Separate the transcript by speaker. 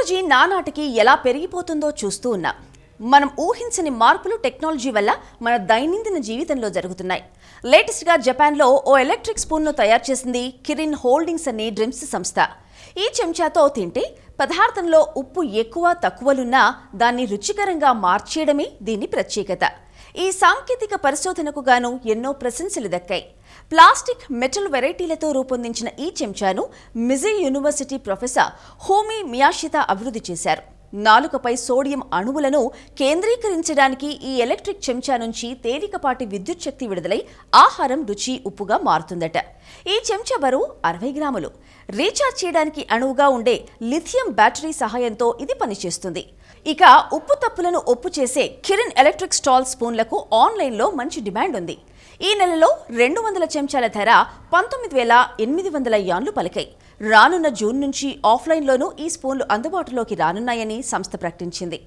Speaker 1: Technology నానాటికి ఎలా పెరిగిపోతుందో చూస్తూ ఉన్నాం. మనం ఊహించని మార్పులు టెక్నాలజీ వల్ల మన దైనందిన జీవితంలో జరుగుతున్నాయి. లేటెస్ట్గా జపాన్లో ఓ ఎలక్ట్రిక్ స్పూన్ను తయారు చేసింది కిరిన్ హోల్డింగ్స్ అనే డ్రిమ్స్ సంస్థ. ఈ చెంచాతో తింటే పదార్థంలో ఉప్పు ఎక్కువ తక్కువలున్నా దాన్ని రుచికరంగా మార్చేయడమే దీని ప్రత్యేకత. ఈ సాంకేతిక పరిశోధనకు గాను ఎన్నో ప్రశంసలు దక్కాయి. ప్లాస్టిక్, మెటల్ వెరైటీలతో రూపొందించిన ఈ చెంచాను మిజీ యూనివర్సిటీ ప్రొఫెసర్ హోమి మియాషితా అభివృద్ధి చేశారు. నాలుకపై సోడియం అణువులను కేంద్రీకరించడానికి ఈ ఎలక్ట్రిక్ చెంచా నుంచి తేలికపాటి విద్యుత్ శక్తి విడుదలై ఆహారం రుచి ఉప్పుగా మారుతుందట. ఈ చెంచా బరువు 60 గ్రాములు. రీఛార్జ్ చేయడానికి అణువుగా ఉండే లిథియం బ్యాటరీ సహాయంతో ఇది పనిచేస్తుంది. ఇక ఉప్పు తప్పులను ఒప్పు చేసే కిరిన్ ఎలక్ట్రిక్ స్టాల్ స్పూన్లకు ఆన్లైన్లో మంచి డిమాండ్ ఉంది. ఈ నెలలో 200 చెంచాల ధర 19,800 యాన్లు పలికాయి. రానున్న జూన్ నుంచి ఆఫ్లైన్లోనూ ఈ స్పూన్లు అందుబాటులోకి రానున్నాయని సంస్థ ప్రకటించింది.